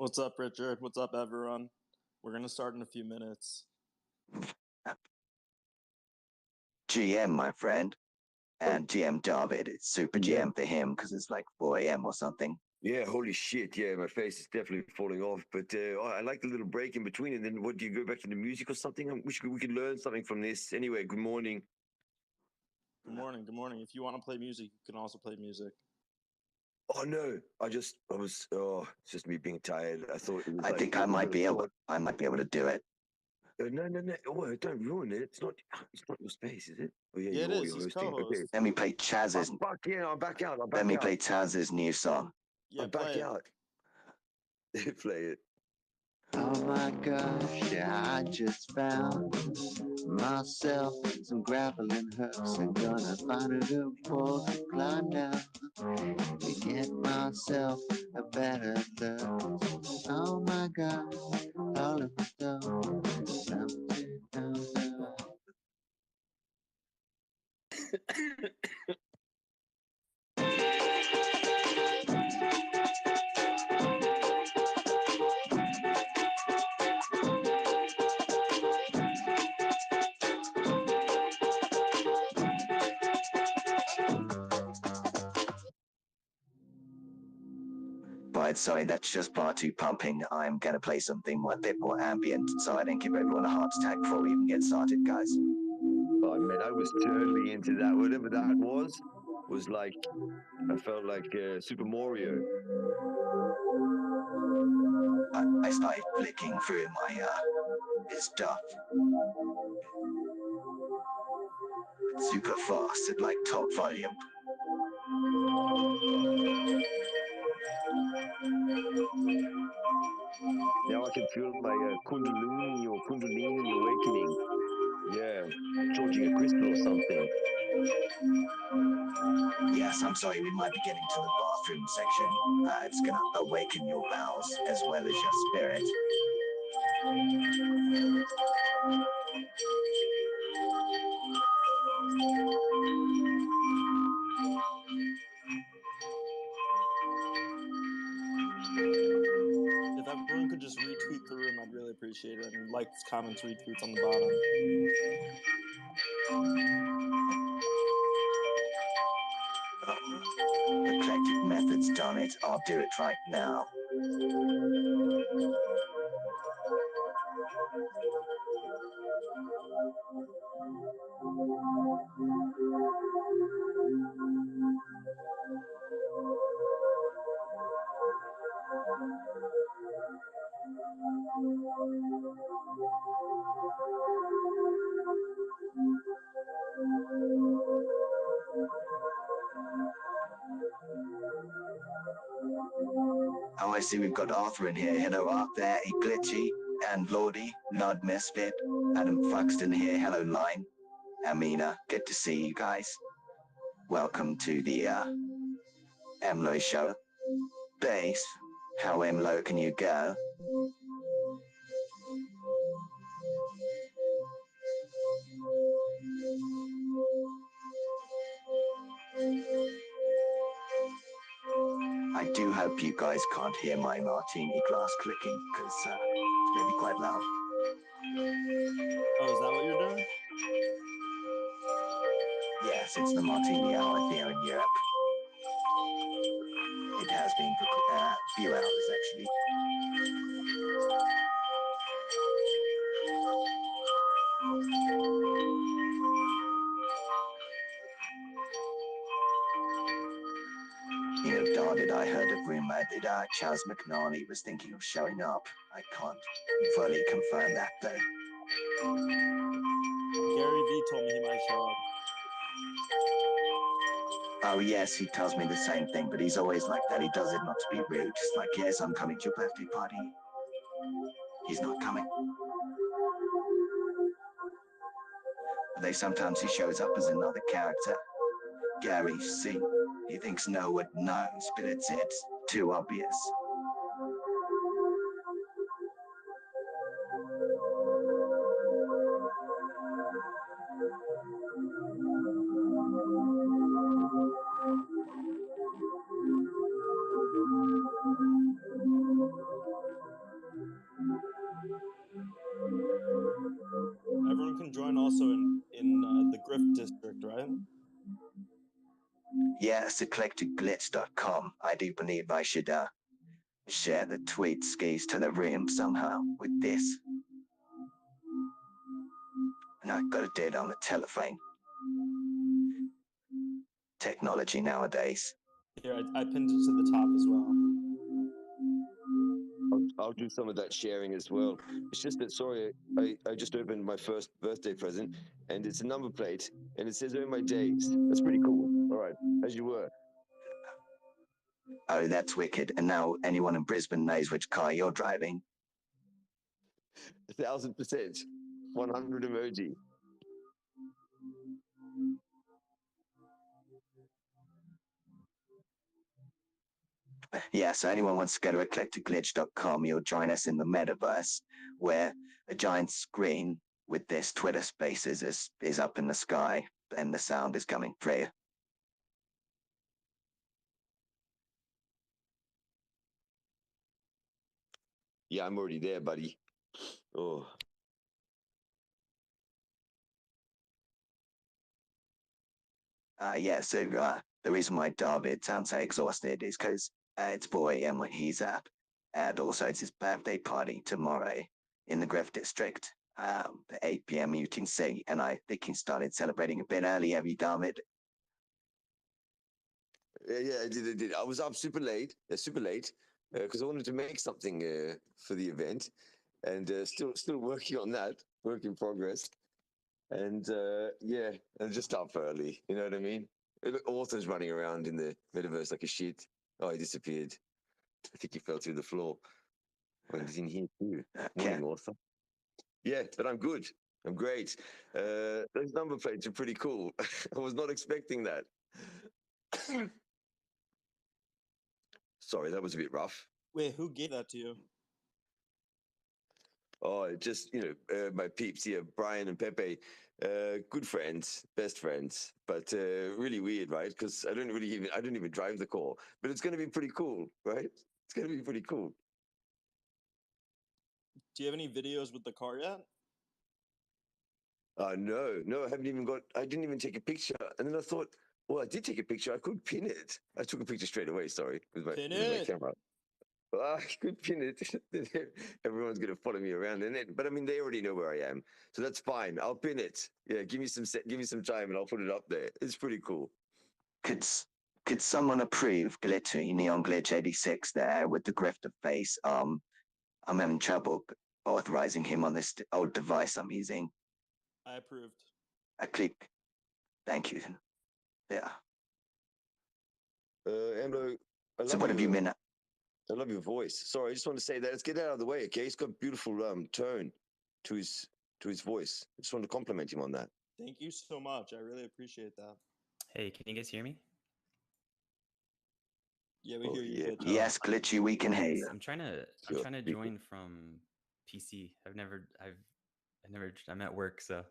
What's up, Richard? What's up, everyone? We're going to start in a few minutes. GM, my friend. And GM David, it's super GM for him because it's like 4 a.m. or something. Yeah, holy shit. Yeah, my face is definitely falling off. But I like the little break in between. And then what, do you go back to the music or something? I wish we could learn something from this. Anyway, good morning. Good morning. Good morning. If you want to play music, you can also play music. Oh, no. It's just me being tired. I thought it was think I might be able to do it. No. Oh, don't ruin it. It's not your space, is it? Oh, yeah, it is. He's co-host. Okay. Let me play Chaz's. I'm back out. Let me play Chaz's new song. Yeah, I'm back out. Play it. Oh my gosh, yeah, I just found myself some grappling hooks and gonna find a good pole to climb down to get myself a better look. Oh my god, all of my stuff. But sorry, that's just bar 2 pumping. I'm gonna play something a bit more ambient so I don't give everyone a heart attack before we even get started, guys. Oh, man, I was totally into that. Whatever that was like, I felt like Super Mario. I started flicking through my stuff super fast at like top volume. Now I can feel my Kundalini awakening. Yeah, charging a crystal or something. Yes, I'm sorry, we might be getting to the bathroom section. It's gonna awaken your bowels as well as your spirit. If everyone could just retweet the room, I'd really appreciate it. And likes, comments, retweets on the bottom. Eclectic method's done it. I'll do it right now. Oh, I see we've got Arthur in here. Hello, Arthur, Eclectic, and Lordy, Nod Misfit, Adam Fuxton here. Hello, Line, Amina. Good to see you guys. Welcome to the Emlo show. Bass, how low can you go? I do hope you guys can't hear my martini glass clicking, because it's maybe quite loud. Oh, is that what you're doing? Yes, it's the martini hour here in Europe. It has been for a few hours, actually. You know, darn it, I heard a rumor that Chaz McNarney was thinking of showing up. I can't fully confirm that, though. Gary V told me he might show up. Oh, yes, he tells me the same thing, but he's always like that. He does it not to be rude. Just like, yes, I'm coming to your birthday party. He's not coming. Though sometimes he shows up as another character. Gary C. He thinks no one knows, but it's too obvious. Yes, eclecticglitch.com. I do believe I should share the tweet skis to the room somehow with this. And I gotta do it on the telephone. Technology nowadays. Here, I pinned it to the top as well. I'll do some of that sharing as well. It's just that, sorry, I just opened my first birthday present and it's a number plate and it says, "Oh, my days." That's pretty cool. All right, as you were. Oh, that's wicked. And now anyone in Brisbane knows which car you're driving. 1,000%. 100 emoji. Yeah, so anyone wants to go to eclecticglitch.com, you'll join us in the metaverse, where a giant screen with this Twitter Spaces is up in the sky, and the sound is coming through. Yeah, I'm already there, buddy. Oh, Yeah, so the reason why David sounds so exhausted is because it's 4 a.m. when he's up, and also it's his birthday party tomorrow in the Griff District, at 8 p.m. UTC, and I think he started celebrating a bit early. Have you, David? yeah, I did. I was up super late, because I wanted to make something for the event, and still working on that, work in progress. And yeah, and just up early. You know what I mean? Author's running around in the metaverse like a shit. Oh, he disappeared. I think he fell through the floor. Well, he's in here too. Okay. Morning, author. Yeah, but I'm good. I'm great. Those number plates are pretty cool. I was not expecting that. Sorry, that was a bit rough. Wait, who gave that to you? Oh, just my peeps here, Brian and Pepe, good friends, best friends, but really weird, right? Because I don't even drive the car, but it's going to be pretty cool, right? It's going to be pretty cool. Do you have any videos with the car yet? No, I didn't even take a picture, and then I thought, well, I did take a picture. I could pin it. I took a picture straight away. Sorry, with my Pin with my it! camera. I could pin it. Everyone's going to follow me around, but I mean, they already know where I am, so that's fine. I'll pin it. Yeah, give me some time, and I'll put it up there. It's pretty cool. Could someone approve Glittery Neon Glitch 86 there with the grifter face? I'm having trouble authorizing him on this old device I'm using. I approved. I click. Thank you. Yeah. Amlo, So what have you been? I love your voice. Sorry, I just want to say that. Let's get out of the way, okay? He's got beautiful tone to his voice. I just want to compliment him on that. Thank you so much. I really appreciate that. Hey, can you guys hear me? Yeah, we Oh, hear you, yeah. Glitch. Yes, Glitchy, we can hear Nice. you. I'm trying to join from PC. I'm at work, so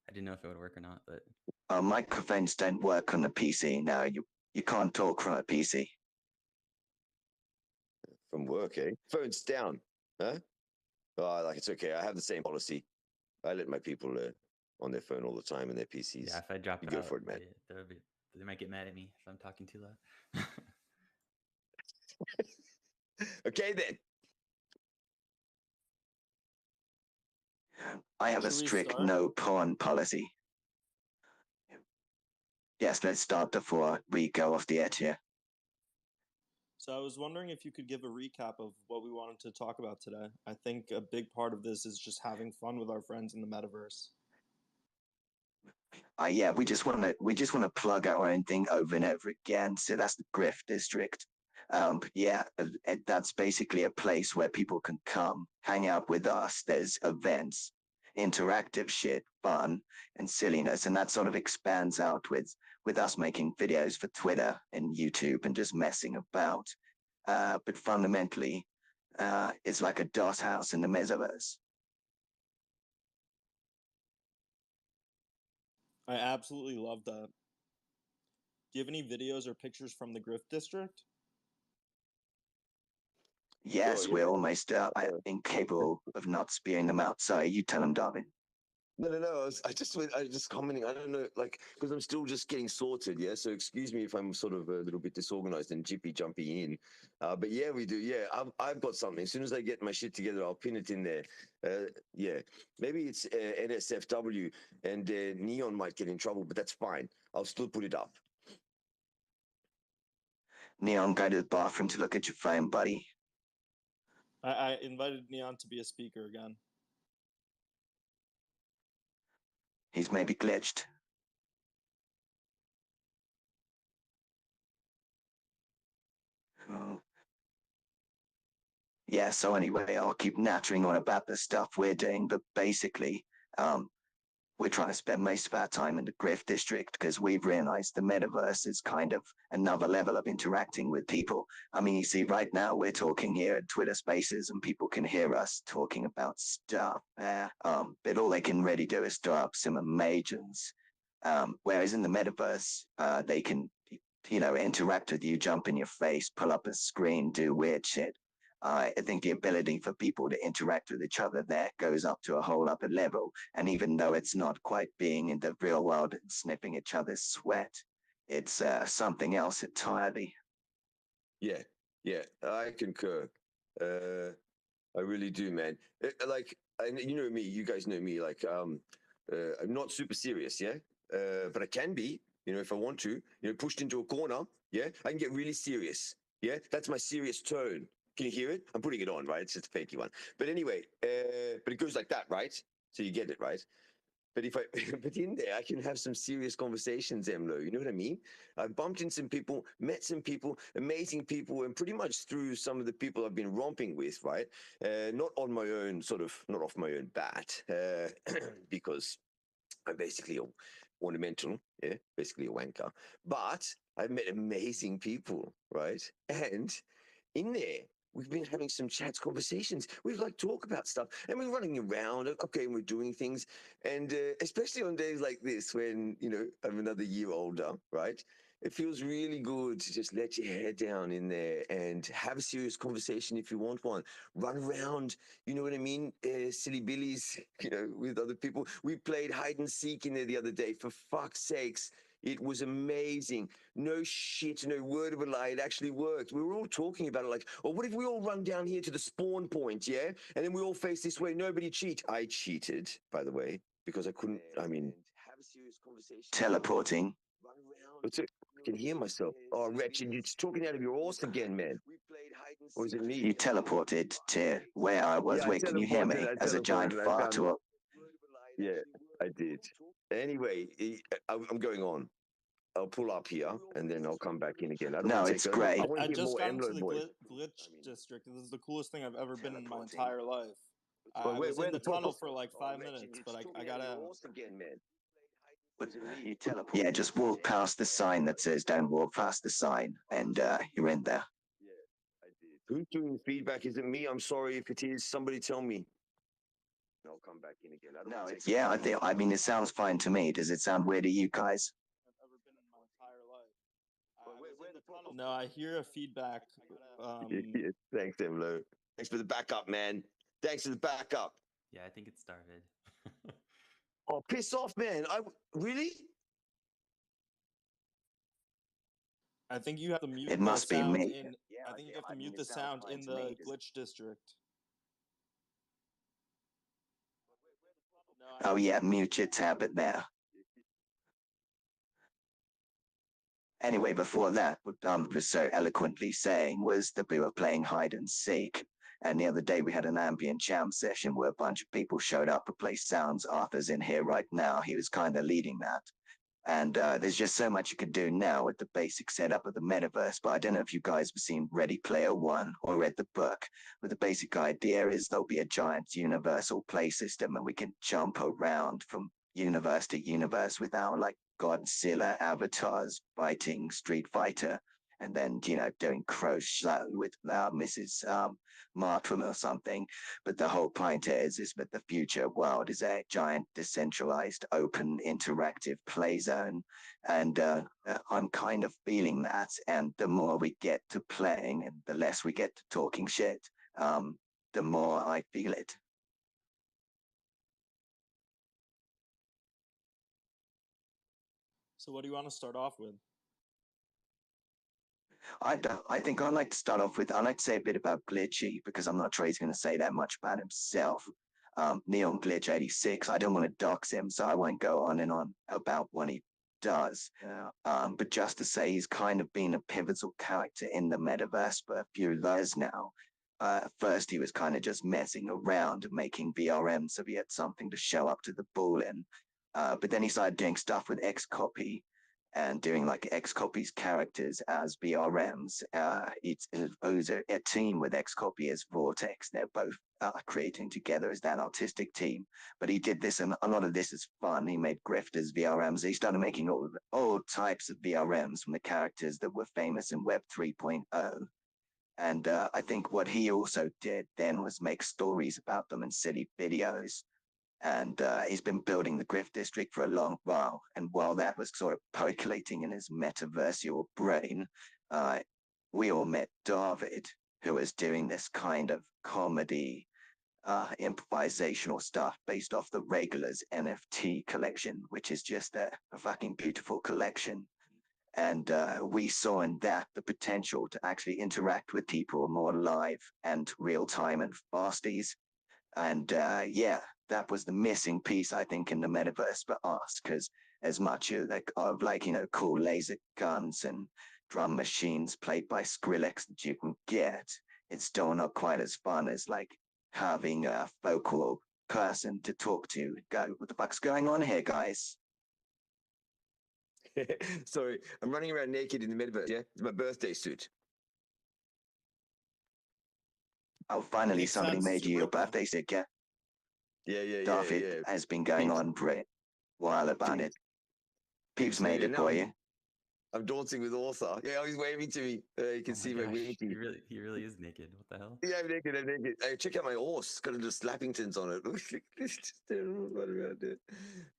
I didn't know if it would work or not, but Microphones don't work on the PC. No, you can't talk from a PC. From work, eh? Phone's down, huh? Oh, like it's okay. I have the same policy. I let my people on their phone all the time and their PCs. yeah, if I drop You out, go for it, man. they might get mad at me if I'm talking too loud. Okay, then. I have a Should we strict start? no porn policy. Yes, let's start before we go off the edge here. So I was wondering if you could give a recap of what we wanted to talk about today. I think a big part of this is just having fun with our friends in the metaverse. Yeah, we just want to plug our own thing over and over again. So that's the Griff District. Yeah, that's basically a place where people can come hang out with us. There's events, interactive shit, fun, and silliness, and that sort of expands out with us making videos for Twitter and YouTube and just messing about. But fundamentally, it's like a DOS house in the metaverse. I absolutely love that. Do you have any videos or pictures from the Griff District? Yes, Oh, yeah. we're almost incapable of not spewing them out. Sorry, you tell them, Darwin. No. I just commenting. I don't know, like, because I'm still just getting sorted. Yeah. So excuse me if I'm sort of a little bit disorganized and jippy jumping in. But yeah, we do. Yeah. I've got something. As soon as I get my shit together, I'll pin it in there. Yeah. Maybe it's NSFW and Neon might get in trouble, but that's fine. I'll still put it up. Neon, go to the bathroom to look at your phone, buddy. I invited Neon to be a speaker again. He's maybe glitched. Oh. Yeah, so anyway, I'll keep nattering on about the stuff we're doing, but basically, we're trying to spend most of our time in the Griff District because we've realized the metaverse is kind of another level of interacting with people. I mean, you see, right now we're talking here at Twitter Spaces and people can hear us talking about stuff there. But all they can really do is throw up some emojis. Whereas in the metaverse, they can, interact with you, jump in your face, pull up a screen, do weird shit. I think the ability for people to interact with each other there goes up to a whole other level. And even though it's not quite being in the real world and sniffing each other's sweat, it's something else entirely. Yeah. I concur. I really do, man. Like, and you know me, you guys know me. Like, I'm not super serious, yeah. But I can be, if I want to. Pushed into a corner, yeah. I can get really serious, yeah. That's my serious tone. Can you hear it? I'm putting it on, right? It's just a fakey one. But anyway, but it goes like that, right? So you get it, right? But but in there, I can have some serious conversations, Emlo. You know what I mean? I've bumped into some people, met some people, amazing people, and pretty much through some of the people I've been romping with, right? Not on my own, not off my own bat, because I'm basically ornamental, yeah, basically a wanker. But I've met amazing people, right? And in there, we've been having some chats, conversations. We like talk about stuff, and we're running around. Okay, and we're doing things, and especially on days like this when I'm another year older, right? It feels really good to just let your hair down in there and have a serious conversation if you want one. Run around, you know what I mean? Silly billies, with other people. We played hide and seek in there the other day. For fuck's sakes, it was amazing. No shit, no word of a lie. It actually worked. We were all talking about it like, oh, what if we all run down here to the spawn point, yeah? And then we all face this way. Nobody cheat. I cheated, by the way, because I couldn't, have a serious conversation. Teleporting. Run around. What's it? I can hear myself. Oh, wretched, you're just talking out of your arse again, man. Or is it me? You teleported to where I was. Yeah, Wait, can you hear me? I As a giant teleported. I fart found. or Yeah, I did. Anyway, I'm going on. I'll pull up here and then I'll come back in again. I don't No, want to it's take over. great. I want I to hear just more got into Emlo the boys. glitch district. This is the coolest thing I've ever been in my Teleporting. entire life. Well, I was in the the fuck? tunnel for like 5 minutes, but I got out. Again, man. You teleport. Yeah, just walk past the sign that says "Don't walk past the sign," and you're in there. Yeah, I did. Who's doing the feedback? Is it me? I'm sorry if it is. Somebody tell me. I'll come back in again. I don't No, wanna it's take yeah. over. I mean, it sounds fine to me. Does it sound weird to you guys? I've ever been in my entire life. Well, where the fuck? No, I hear a feedback. Yeah, thanks, Emlo. Thanks for the backup, man. Thanks for the backup. Yeah, I think it started. Oh, piss off, man. Really? I think you have to mute It the must be sound me. in. I think you have to mute the sound in the glitch district. Oh yeah, mute your tablet there. Anyway, before that, what was so eloquently saying was that we were playing hide and seek. And the other day we had an ambient jam session where a bunch of people showed up to play sounds. Arthur's in here right now. He was kind of leading that. And there's just so much you could do now with the basic setup of the metaverse. But I don't know if you guys have seen Ready Player One or read the book. But the basic idea is there'll be a giant universal play system and we can jump around from universe to universe with our like Godzilla avatars fighting Street Fighter. And then, doing crochet with Mrs. Martram or something. But the whole point is that the future world is a giant, decentralized, open, interactive play zone, and I'm kind of feeling that. And the more we get to playing, and the less we get to talking shit, the more I feel it. So what do you want to start off with? I think I'd like to start off with, I'd like to say a bit about Glitchy because I'm not sure he's going to say that much about himself. Neon Glitch 86, I don't want to dox him, so I won't go on and on about what he does. But just to say, he's kind of been a pivotal character in the metaverse for a few years now. At first, he was kind of just messing around and making VRM so he had something to show up to the ball in. But then he started doing stuff with Xcopy and doing like Xcopy's characters as BRMs. It was a team with Xcopy as Vortex. They're both creating together as that artistic team. But he did this, and a lot of this is fun. He made grifters VRMs. He started making all types of VRMs from the characters that were famous in Web 3.0. And I think what he also did then was make stories about them in silly videos, and he's been building the Grift District for a long while. And while that was sort of percolating in his metaversial brain, we all met David, who was doing this kind of comedy, improvisational stuff based off the Regulars NFT collection, which is just a fucking beautiful collection. And we saw in that the potential to actually interact with people more live and real time and fasties. And yeah, that was the missing piece, I think, in the metaverse for us, because as much of cool laser guns and drum machines played by Skrillex that you can get, it's still not quite as fun as like having a vocal person to talk to. Go, what the fuck's going on here, guys? Sorry, I'm running around naked in the metaverse. Yeah, it's my birthday suit. Oh, finally, Makes somebody sense. made It's your you your birthday. birthday stick, yeah? Yeah. David has been going Peeps, on for a while about it. Peeps made it for you. I'm dancing with Author. Yeah, he's waving to me. You can Oh my see my gosh, winky. he really is naked. What the hell? Yeah, I'm naked. Hey, check out my horse. Got little slappingtons on it. Just run around there.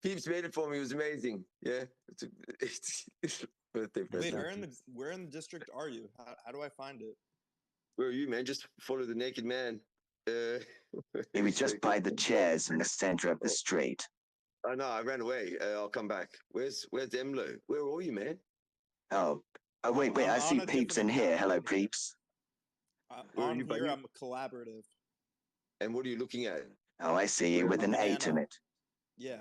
Peeps made it for me. It was amazing. Yeah, it's birthday Wait, present. where in the district are you? How do I find it? Where are you, man? Just follow the naked man. He was just by the chairs in the center of the street. Oh no, I ran away. I'll come back. Where's Emlo? Where are you, man? Oh, wait, I'm I on see a Peeps different in here. account. Hello, Peeps. Where are On you, here, buddy? I'm collaborative. And what are you looking at? Oh, I see you with A an 8 in banana. it. Yeah,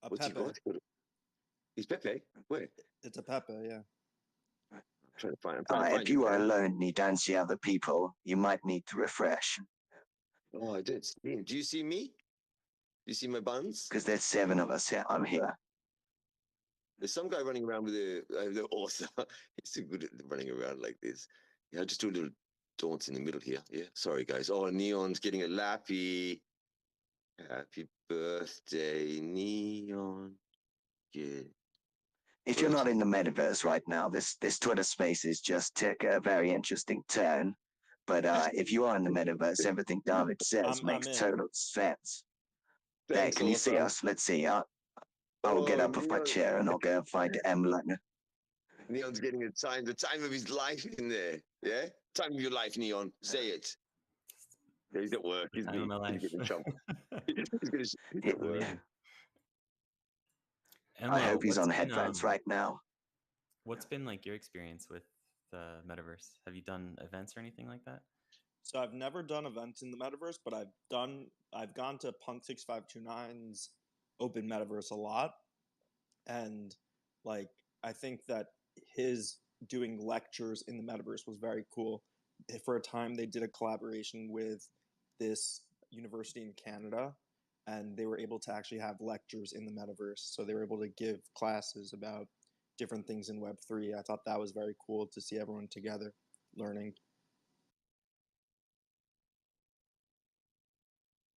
a What's he Pepe. got? He's Pepe. Where? It's a Pepe. Yeah. I'm trying to find. I'm trying to find If you are man. alone and you don't see other people, you might need to refresh, Oh, I did see him. Do you see me? Do you see my buns? because there's 7 of us here. I'm here. There's some guy running around with the horse. He's too good at running around like this. Yeah, I'll just do a little dance in the middle here. Yeah, sorry guys. Oh, Neon's getting a lappy. Happy birthday, Neon. Yeah. If you're not in the metaverse right now, this Twitter Spaces just took a very interesting turn. But if you are in the metaverse, everything David says I'm makes in. total sense. There, Thanks, can you see Author. us? Let's see. I'll get Oh, up off my Neon. chair and I'll go and find Emily. Neon's getting the time of his life in there. Yeah? Time of your life, Neon. Say it. Yeah, he's at work, isn't Time he? of my He's life. getting in trouble. He's Yeah, at work. Amazing. I Emlo, hope he's what's on been headphones right now. what's been like your experience with the metaverse? Have you done events or anything like that? So I've never done events in the metaverse, but I've gone to Punk 6529's open metaverse a lot, and like I think that his doing lectures in the metaverse was very cool. For a time, they did a collaboration with this university in Canada, and they were able to actually have lectures in the metaverse. So they were able to give classes about different things in Web3. I thought that was very cool to see everyone together learning.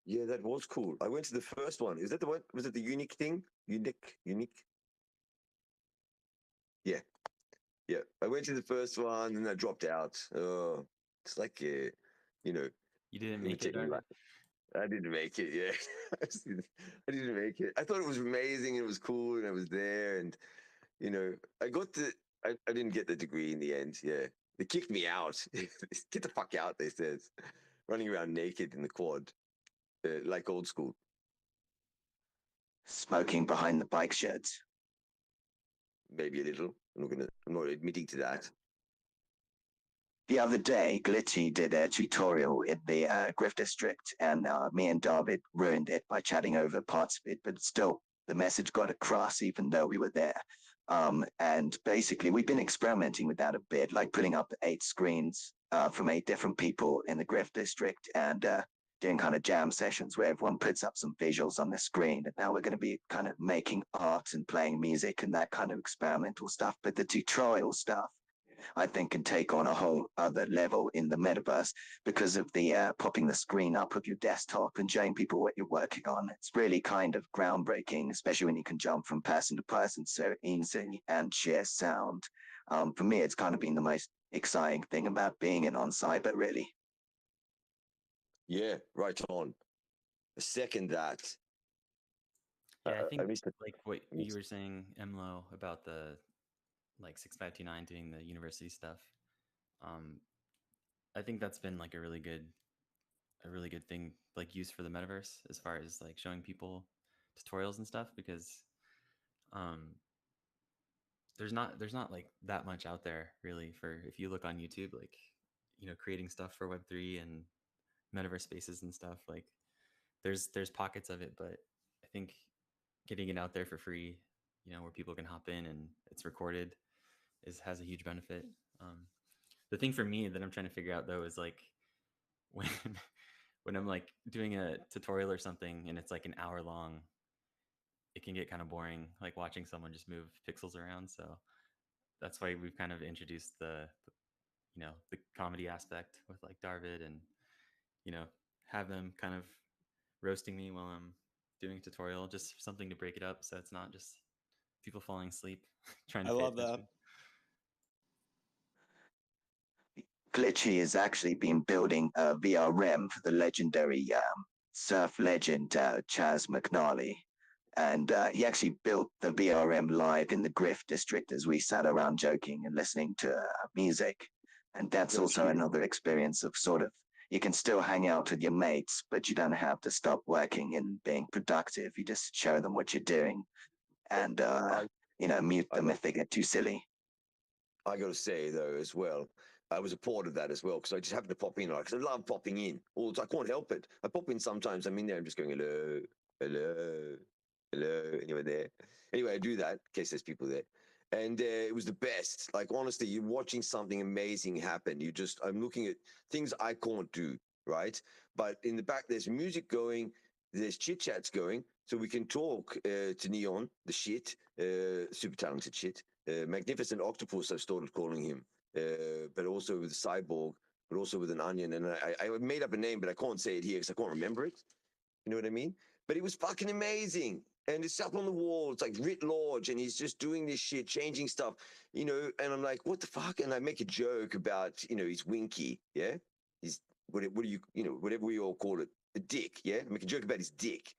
Yeah, that was cool. I went to the first one. Is that the one? Was it the unique thing? Unique? Yeah. Yeah. I went to the first one and I dropped out. Oh, it's like, you know, You didn't make it, imitating Darby? life. I didn't make it. Yeah. I didn't make it. I thought it was amazing. And it was cool. And I was there. And, I didn't get the degree in the end. Yeah. They kicked me out. Get the fuck out, they said. Running around naked in the quad, like old school. Smoking behind the bike sheds. maybe a little. I'm not admitting to that. The other day, Glitchy did a tutorial in the Griff District, and me and David ruined it by chatting over parts of it, but still, the message got across even though we were there. And basically, we've been experimenting with that a bit, like putting up 8 screens from 8 different people in the Griff District and doing kind of jam sessions where everyone puts up some visuals on the screen. And now we're going to be kind of making art and playing music and that kind of experimental stuff. But the tutorial stuff, I think, can take on a whole other level in the metaverse because of the popping the screen up of your desktop and showing people what you're working on. It's really kind of groundbreaking, especially when you can jump from person to person so easy and share sound. For me, it's kind of been the most exciting thing about being in on cyber, really. Yeah, right on. Second that. Yeah, I think missed it. like what you were saying, Emlo, about the like 6529 doing the university stuff. Um, I think that's been like a really good thing, like used for the metaverse as far as like showing people tutorials and stuff, because um there's not like that much out there really for, if you look on YouTube, like, you know, creating stuff for Web3 and metaverse spaces and stuff. Like there's pockets of it, but I think getting it out there for free, you know, where people can hop in and it's recorded, has a huge benefit. The thing for me that I'm trying to figure out though is like when when I'm like doing a tutorial or something and it's like an hour long, it can get kind of boring, like watching someone just move pixels around. So that's why we've kind of introduced you know, the comedy aspect with like Darvid, and, you know, have them kind of roasting me while I'm doing a tutorial, just something to break it up so it's not just people falling asleep trying I to pay love that. attention. Glitchy has actually been building a VRM for the legendary surf legend Chaz McNally. And he actually built the VRM live in the Griff district as we sat around joking and listening to music. And that's also another experience of sort of, you can still hang out with your mates, but you don't have to stop working and being productive. You just show them what you're doing and, I, mute I them got if they get too silly. I got to say though as well, I was a part of that as well because I just happened to pop in. Like, 'cause I love popping in. I can't help it. I pop in sometimes. I'm in there. I'm just going hello, hello, hello. Anyone there? Anyway, I do that in case there's people there. And it was the best. Like honestly, you're watching something amazing happen. I'm looking at things I can't do, right? But in the back, there's music going, there's chit chats going, so we can talk to Neon, the shit, super talented shit, magnificent octopus. I've started calling him, but also with cyborg, but also with an onion. And I made up a name, but I can't say it here because I can't remember it. You know what I mean? But it was fucking amazing. And it's up on the wall. It's like writ large, and he's just doing this shit, changing stuff, you know. And I'm like, what the fuck? And I make a joke about, you know, he's winky, yeah. He's what do you, you know, whatever we all call it, a dick, yeah. I make a joke about his dick.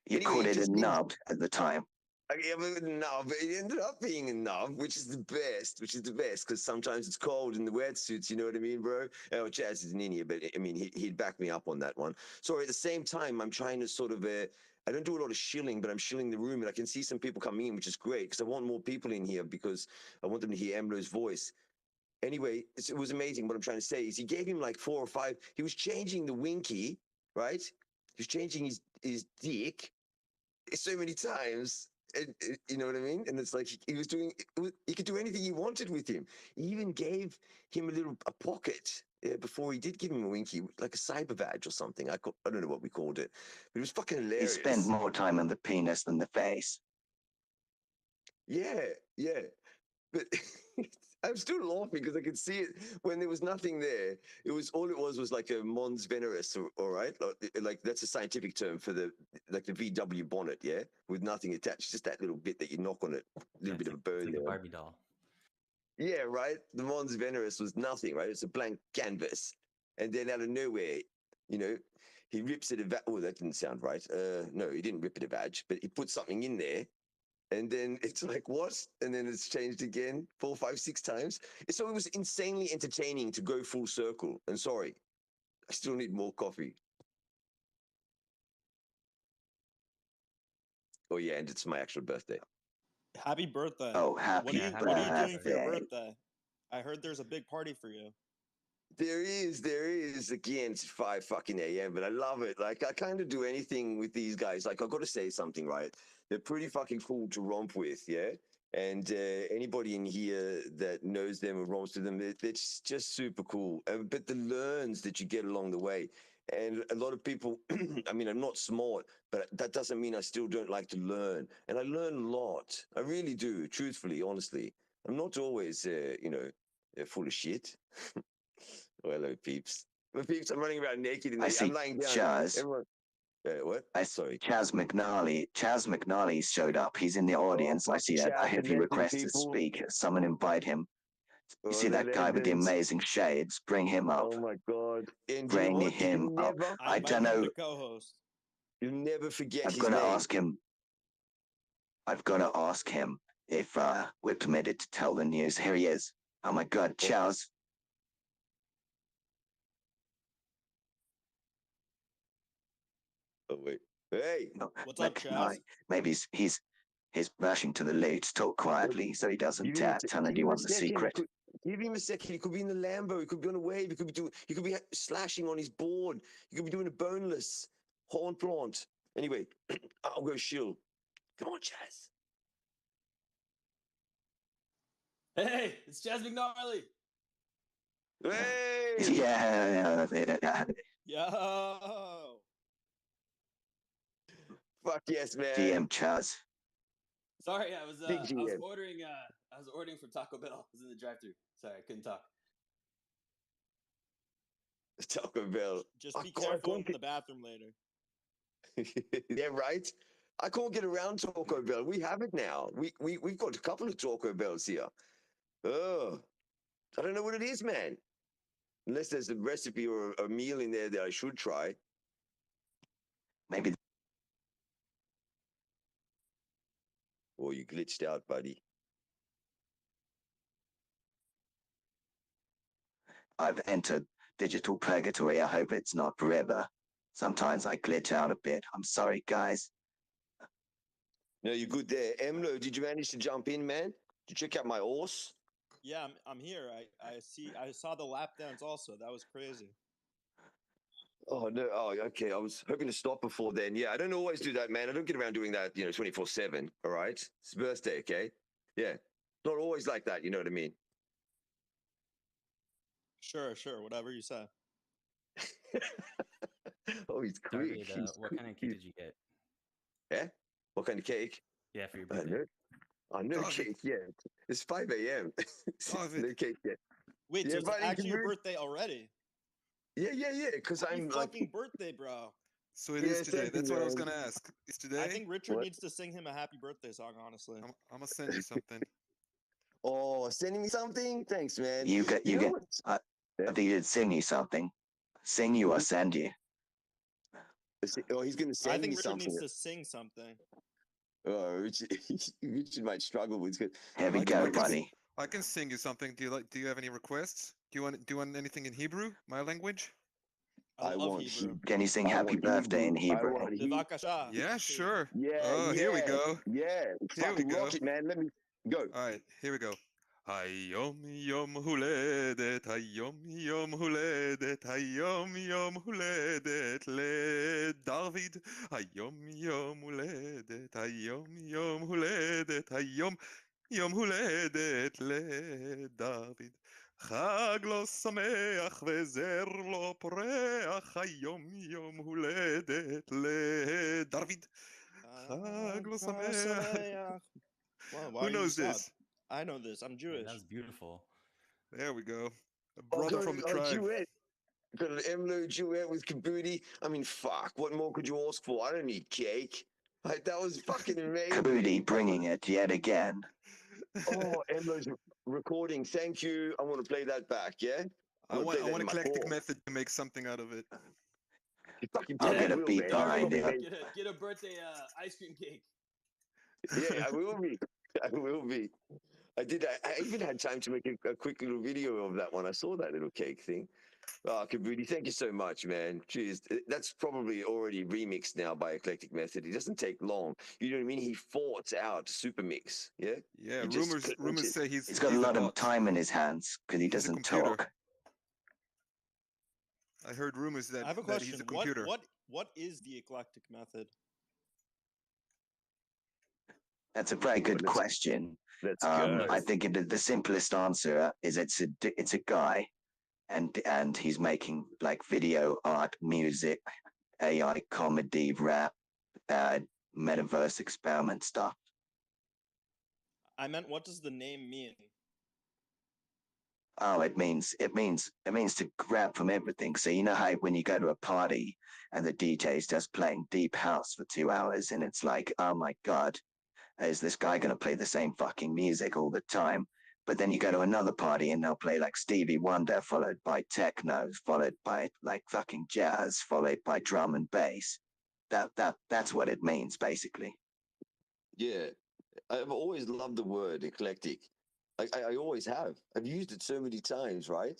You Anyway, called he it a just nub at the time. a nub. It ended up being a nub, which is the best. Which is the best because sometimes it's cold in the wetsuits. You know what I mean, bro? Oh, Chaz is an idiot, but I mean, he'd back me up on that one. So at the same time, I'm trying to sort of. I don't do a lot of shilling, but I'm shilling the room, and I can see some people coming in, which is great because I want more people in here because I want them to hear Emlo's voice. Anyway, it was amazing. What I'm trying to say is, he gave him like 4 or 5. He was changing the winky, right? He was changing his dick so many times. And, you know what I mean? And it's like he was doing. He could do anything he wanted with him. He even gave him a pocket before he did give him a winky, like a cyber badge or something. I don't know what we called it, but it was fucking He spent hilarious. more time on the penis than the face. Yeah, yeah. But I'm still laughing because I could see it when there was nothing there. It was like a Mons Veneris, all right? Like that's a scientific term for the VW bonnet, yeah, with nothing attached, just that little bit that you knock on it, a Yeah, little bit of a it's burn like a there. Barbie doll. Yeah, right. The Mons Veneris was nothing, right? It's a blank canvas, and then out of nowhere, you know, he rips it a vag. Oh, that didn't sound right. No, he didn't rip it a vag, but he put something in there, and then it's like what? And then it's changed again 4, 5, 6 times. So it was insanely entertaining to go full circle. And sorry, I still need more coffee. Oh yeah, and it's my actual birthday. Happy birthday. Oh, happy Yeah, happy What are you doing for your birthday. birthday? I heard there's a big party for you. There is. Again, it's 5 fucking a.m., but I love it. Like, I kind of do anything with these guys. Like, I've got to say something, right? They're pretty fucking cool to romp with, yeah? And anybody in here that knows them or romps with them, they're just super cool. But the learns that you get along the way. And a lot of people, I mean, I'm not smart, but that doesn't mean I still don't like to learn. And I learn a lot. I really do, truthfully, honestly. I'm not always, full of shit. Oh, hello, peeps. My peeps, I'm running around naked in I the. I'm see lying down. Chaz. Everyone. What? Sorry. Chaz McNally. Chaz McNally showed up. He's in the Oh, audience. I fuck see it. I Chaz, the heard he legend, requests to people. speak. Someone invite him. You Oh, see the that guy with the legends. amazing shades? Bring him up. Oh, my God. And you know Bring what? him up. I I don't invited him know. to co-host. You never forget I've his got to name. ask him. I've got to ask him if we're permitted to tell the news. Here he is. Oh my God, Chaz. Oh, wait. Hey. No, What's up, Chaz? maybe he's rushing to the leads. Talk quietly so he doesn't tell Give him a anyone the second. secret. Give him a second. He could be in the Lambo. He could be on a wave. He could be slashing on his board. He could be doing a boneless horn plant. Anyway, I'll go shill. Come on, Chaz. Hey, it's Chaz McNally. Hey. Yeah. Yo. Fuck yes, man. GM Chaz. Sorry, I was Big GM. ordering from Taco Bell. I was in the drive-thru. Sorry, I couldn't talk. Taco Bell. Just be God, I careful in can't the bathroom later. yeah, right. I can't get around Taco Bell. We have it now. We've got a couple of Taco Bells here. Oh, I don't know what it is, man. Unless there's a recipe or a meal in there that I should try. Maybe Oh, you glitched out, buddy. I've entered digital purgatory. I hope it's not forever. Sometimes I glitch out a bit. I'm sorry, guys. No, you're good there. Emlo, did you manage to jump in, man? Did you check out my horse? Yeah, I'm here. I saw the lap dance also. That was crazy. Oh no. Oh, okay. I was hoping to stop before then. Yeah, I don't always do that, man. I don't get around doing that, 24/7. All right. It's his birthday, okay? Yeah. Not always like that, you know what I mean? Sure, whatever you say. Oh, he's quick. Started, He's what quick. kind of cake did you get? Yeah? What kind of cake? Yeah, for your I birthday. know. Oh, no David. cake yet. It's 5 a.m. David. No cake yet. Wait, Yeah, so it's buddy, actually your congrats. birthday already? Yeah. Because Happy I'm like, fucking birthday, bro. So it Yeah, is today. thank you, That's what I was man. gonna ask. It's I today. think Richard What? needs to sing him a happy birthday song, honestly. I'm gonna send you something. oh, sending me something? Thanks, man. You get. know what? I Yeah. think he'd sing you something. Sing you or send you. Oh, he's going to I send think me Richard something. needs to sing something. Oh, Richard might struggle with it. Here we I can- go, I can s- buddy. I can sing you something. Do you have any requests? Do you want anything in Hebrew, my language? I love want Hebrew. Can you sing I happy want birthday in Hebrew. I Hebrew? want Hebrew. Bivakasha. Yeah, sure. Yeah, Oh, here we go. Yeah. Here we Fucking go. rock it, man. Let me go. All right, here we go. היום יום הולדת, היום יום הולדת, היום יום הולדת לדוד. היום יום הולדת, היום יום הולדת, היום יום הולדת לדוד. חג לו שמח וזר לו פורח, היום יום הולדת לדוד. חג לו שמח. Wow, why Who are you knows stop? this? I know this. I'm Yeah, Jewish. that was beautiful. There we go. A Oh, brother got from the a tribe. duet. Got an Emlo duet with Kabuti. I mean, fuck. What more could you ask for? I don't need cake. Like, that was fucking amazing. Kabudi bringing it yet again. Oh, Emlo's recording. Thank you. I want to play that back, yeah? I I'm gonna want play that in my eclectic core. method to make something out of it. You fucking I'll probably get a will, beat man. behind You it. probably may- Get a birthday ice cream cake. Yeah, I will be. I will be. I did. I even had time to make a quick little video of that one. I saw that little cake thing. Oh, Kabudi, thank you so much, man. Jeez, that's probably already remixed now by Eclectic Method. It doesn't take long. You know what I mean? He fought out Super Mix. Yeah. Yeah, He just rumors it. say He's got a he's a lot of bot. time in his hands because he He's a doesn't computer. talk. I heard rumors I have a that he's question. a computer. What is the eclectic method? That's a very good let's- question. Let's go. I think the simplest answer is it's a guy, and he's making like video, art, music, AI, comedy, rap, uh, metaverse experiment stuff. I meant, what does the name mean? Oh, it means to grab from everything. So you know how when you go to a party and the DJ's just playing deep house for 2 hours, and it's like, oh my god, is this guy gonna play the same fucking music all the time? But then you go to another party and they'll play like Stevie Wonder, followed by techno, followed by like fucking jazz, followed by drum and bass. That's what it means basically. Yeah, I've always loved the word eclectic. I always have. I've used it so many times, right?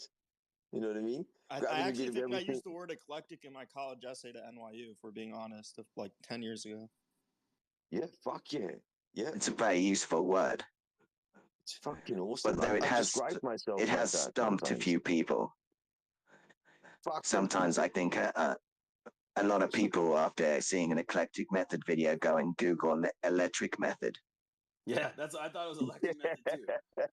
You know what I mean? I Grabbing a bit actually of think I everything. used the word eclectic in my college essay to NYU, if we're being honest, like 10 years ago. Yeah, fuck yeah. Yeah, It's a very useful word, it's fucking awesome. but though I've described myself it like has that stumped a sometimes. few people. Fuck them. Sometimes I think a lot of people after seeing an eclectic method video go and Google electric method. Yeah, that's what I thought it was electric method too.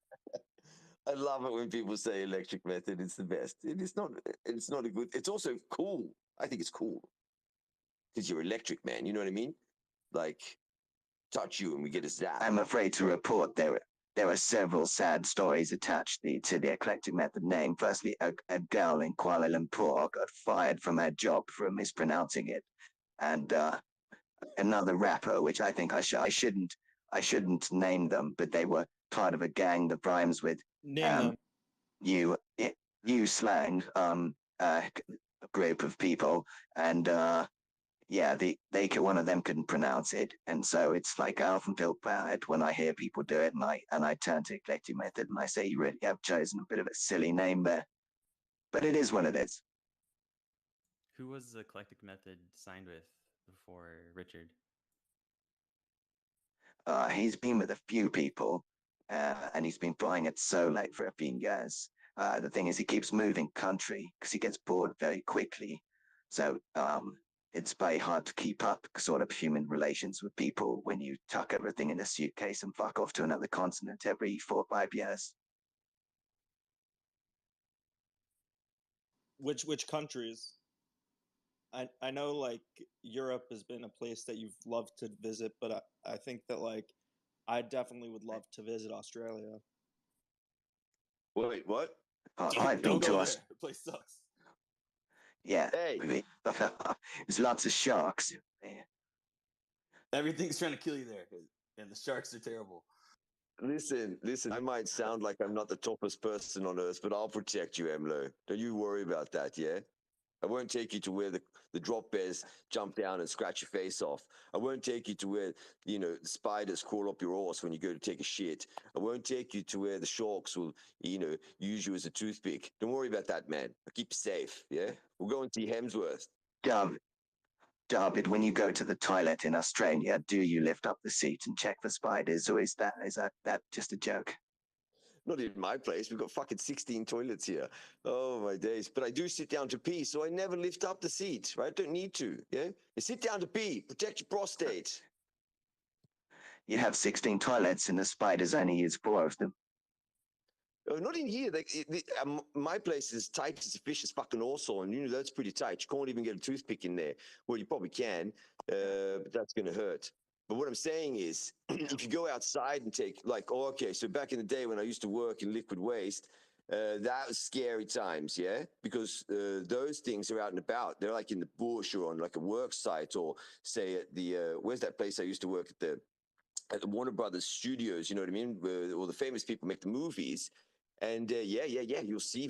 I love it when people say electric method. It's the best. It's not. It's not a good. It's also cool. I think it's cool because you're electric, man. You know what I mean? Like touch you and we get a zap. I'm afraid to report there are several sad stories attached to the eclectic method name. Firstly, a girl in Kuala Lumpur got fired from her job for mispronouncing it, and another rapper, which I think I shouldn't name them, but they were part of a gang that rhymes with Name them. you you slang group of people, and yeah, one of them couldn't pronounce it, and so it's like I often feel bad when I hear people do it, and I turn to eclectic method and I say you really have chosen a bit of a silly name there, but it is what it is. Who was the Eclectic Method signed with before Richard? He's been with a few people, and he's been flying it solo for a few years. The thing is, he keeps moving country because he gets bored very quickly. So it's very hard to keep up sort of human relations with people when you tuck everything in a suitcase and fuck off to another continent every 4 or 5 years. Which countries? I know like Europe has been a place that you've loved to visit, but I think that like I definitely would love to visit Australia. Wait, what? I've been Don't to go us. there. The place sucks. Yeah, Hey. there's lots of sharks. Everything's trying to kill you there, and the sharks are terrible. Listen. I might sound like I'm not the toppest person on earth, but I'll protect you, Emlo. Don't you worry about that, yeah? I won't take you to where the drop bears jump down and scratch your face off. I won't take you to where, the spiders crawl up your horse when you go to take a shit. I won't take you to where the sharks will, use you as a toothpick. Don't worry about that, man. I'll keep you safe, yeah? We'll go and see Hemsworth. David, when you go to the toilet in Australia, do you lift up the seat and check for spiders, or is that just a joke? Not in my place. We've got fucking 16 toilets here. Oh, my days. But I do sit down to pee, so I never lift up the seat, right? Don't need to, yeah? You sit down to pee. Protect your prostate. You have 16 toilets, and the spiders only use 4 of them. Oh, not in here. My place is tight as a fish is fucking also, and that's pretty tight. You can't even get a toothpick in there. Well, you probably can, but that's going to hurt. But what I'm saying is, if you go outside and take, like, okay, so back in the day when I used to work in liquid waste, that was scary times, yeah? Because those things are out and about. They're like in the bush or on like a work site or say at where's that place I used to work at the Warner Brothers studios, you know what I mean? Where all the famous people make the movies. And yeah, you'll see.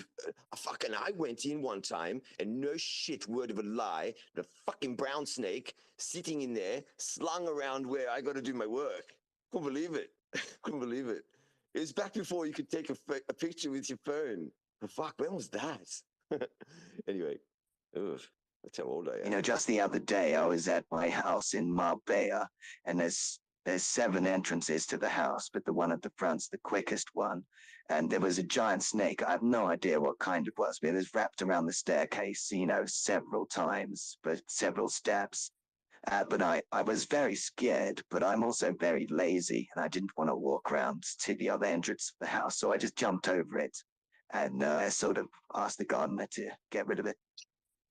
I went in one time, and no shit, word of a lie, the fucking brown snake sitting in there, slung around where I got to do my work. Couldn't believe it. Couldn't believe it. It was back before you could take a picture with your phone. But fuck, when was that? Anyway, ugh, that's how old I You am. know, just the other day I was at my house in Marbella, and there's 7 entrances to the house, but the one at the front's the quickest one. And there was a giant snake. I have no idea what kind it was, but it was wrapped around the staircase, you know, several times, but several steps. But I was very scared, but I'm also very lazy, and I didn't want to walk around to the other entrance of the house, so I just jumped over it and I sort of asked the gardener to get rid of it.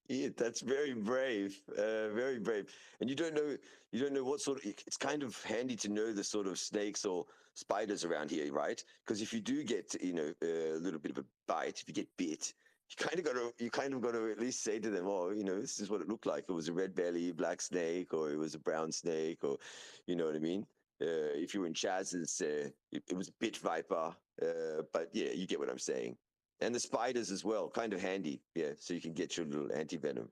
Yeah, that's very brave, very brave. And you don't know what sort of. It's kind of handy to know the sort of snakes or spiders around here, right? Because if you do get, a little bit of a bite, if you get bit, you kind of got to at least say to them, oh, this is what it looked like. It was a red belly, black snake, or it was a brown snake, or, you know what I mean? If you were in Chaz's, it was a bit viper, but yeah, you get what I'm saying. And the spiders as well, kind of handy, yeah. So you can get your little anti-venom.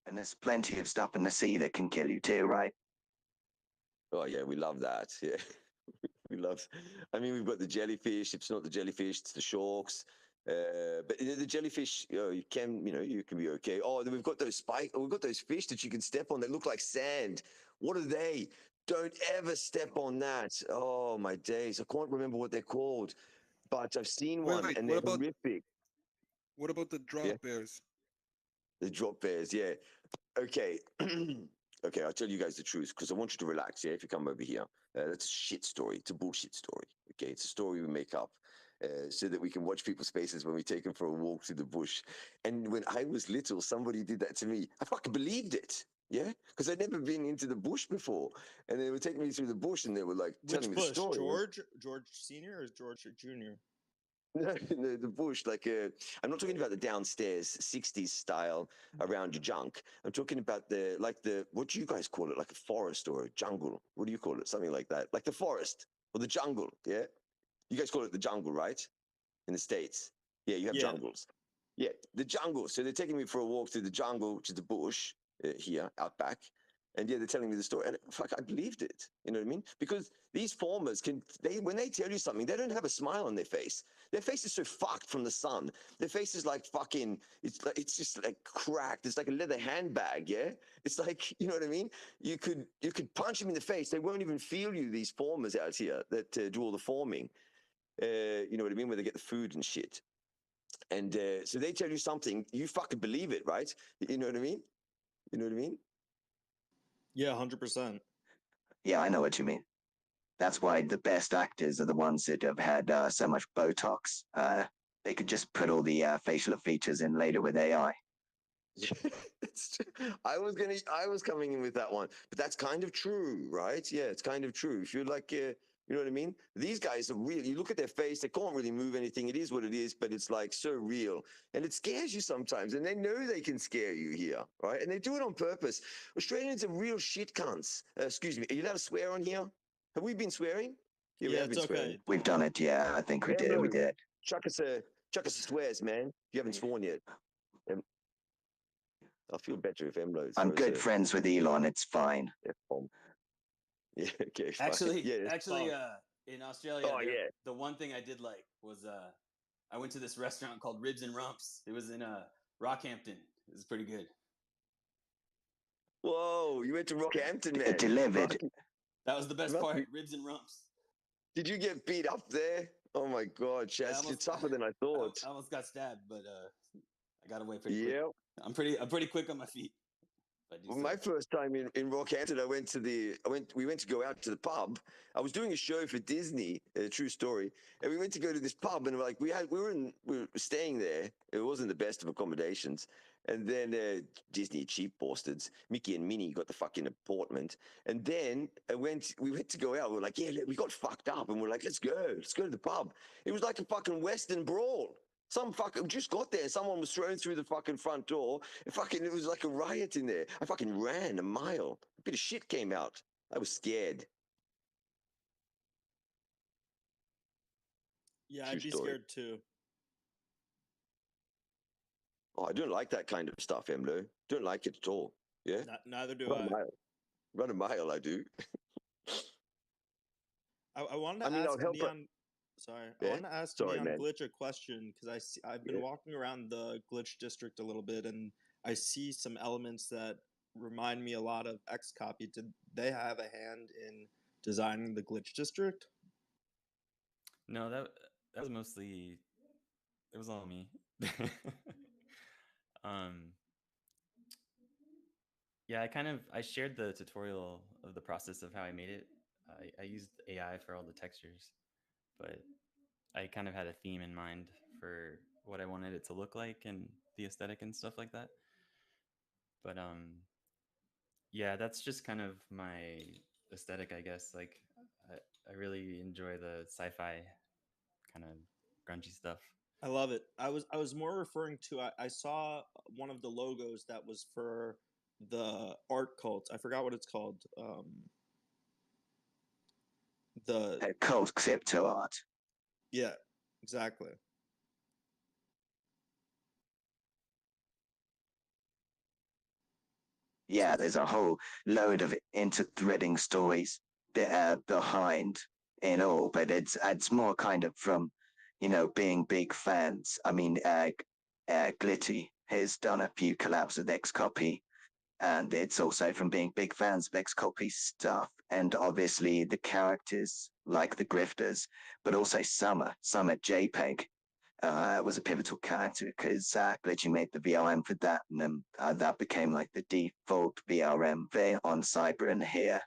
And there's plenty of stuff in the sea that can kill you too, right? Oh yeah, we love that. Yeah, we love. I mean, we've got the jellyfish. If it's not the jellyfish, it's the sharks. But the jellyfish, you can be okay. Oh, then we've got those we've got those fish that you can step on that look like sand. What are they? Don't ever step on that. Oh my days, I can't remember what they're called, but I've seen Wait, one wait. and they're horrific. What about the Yeah, drop bears? the drop bears. Yeah, okay. Okay, I'll tell you guys the truth because I want you to relax. Yeah, if you come over here, that's a shit story. It's a bullshit story. Okay, it's a story we make up so that we can watch people's faces when we take them for a walk through the bush. And when I was little, somebody did that to me. I fucking believed it. Yeah, because I'd never been into the bush before, and they were taking me through the bush, and they were like telling Which me the Bush? story. George Senior or George Junior? No, the bush, like I'm not talking about the downstairs 60s style around your junk. I'm talking about what do you guys call it? Like a forest or a jungle? What do you call it? Something like that. Like the forest or the jungle, yeah? You guys call it the jungle, right? In the States. Yeah, you have Yeah. jungles. Yeah, the jungle. So they're taking me for a walk through the jungle, which is the bush here, out back. And yeah, they're telling me the story. And fuck, I believed it. You know what I mean? Because these farmers when they tell you something, they don't have a smile on their face. Their face is so fucked from the sun. Their face is like fucking, it's just like cracked. It's like a leather handbag, yeah? It's like, you know what I mean? You could punch them in the face. They won't even feel you, these farmers out here that do all the farming. You know what I mean? Where they get the food and shit. And so they tell you something, you fucking believe it, right? You know what I mean? You know what I mean? Yeah, 100%. Yeah, I know what you mean. That's why the best actors are the ones that have had so much Botox. They could just put all the facial features in later with AI. It's true. I was coming in with that one, but that's kind of true, right? Yeah, it's kind of true. If you're like, you know what I mean? These guys are real. You look at their face, they can't really move anything. It is what it is, but it's like so real. And it scares you sometimes. And they know they can scare you here, right? And they do it on purpose. Australians are real shit cunts. Excuse me. Are you allowed to swear on here? Have we been swearing? Yeah, we Yeah, have been it's swearing. okay. We've done it, yeah. I think we did. We Emlo, did. chuck us a swears, man. You haven't sworn yet. I feel better if Emlo I'm throws good friends with Elon. It's fine. F-bomb. Yeah, okay, fine. Actually, Yeah. in Australia, Oh, yeah. the one thing I did like was I went to this restaurant called Ribs and Rumps. It was in Rockhampton. It was pretty good. Whoa, you went to Rockhampton, man. Delivered. That was the best Must part. be- Ribs and Rumps. Did you get beat up there? Oh my God, Yeah, Chaz, you're tougher than I thought. I almost got stabbed, but I got away pretty quick. Yeah. I'm pretty quick on my feet. If I do Well, say my so. first time in Rockhampton, we went to go out to the pub. I was doing a show for Disney, a true story, and we went to go to this pub, and like we were staying there. It wasn't the best of accommodations, and then Disney cheap bastards, Mickey and Minnie got the fucking apartment, and then we went to go out. We were like, yeah, we got fucked up, and we're like, let's go to the pub. It was like a fucking Western brawl. Some fucking just got there. Someone was thrown through the fucking front door. It was like a riot in there. I fucking ran a mile. A bit of shit came out. I was scared. Yeah, True I'd be story. scared too. Oh, I don't like that kind of stuff, Emlo. Don't like it at all. Yeah. Neither do Run a I. mile. Run a mile. I do. I wanted I to mean, I'll ask help. Neon. Sorry, I Yeah? want to ask Sorry, Neon man. Glitch a question because I've been Yeah. walking around the Glitch district a little bit, and I see some elements that remind me a lot of Xcopy. Did they have a hand in designing the Glitch district? No, that was mostly it was all me. um, yeah, I shared the tutorial of the process of how I made it. I used AI for all the textures, but I kind of had a theme in mind for what I wanted it to look like and the aesthetic and stuff like that. But yeah, that's just kind of my aesthetic, I guess. Like I really enjoy the sci-fi kind of grungy stuff. I love it. I was more referring to I saw one of the logos that was for the art cult. I forgot what it's called. The Cult crypto art. yeah, exactly. Yeah, there's a whole load of interthreading stories that are behind it all, but it's more kind of from, being big fans. I mean, Glitty has done a few collabs with Xcopy, and it's also from being big fans of Xcopy stuff, and obviously the characters like the Grifters, but also Summer JPEG was a pivotal character because Glitchy made the VRM for that, and then that became like the default VRM on Cyber and here.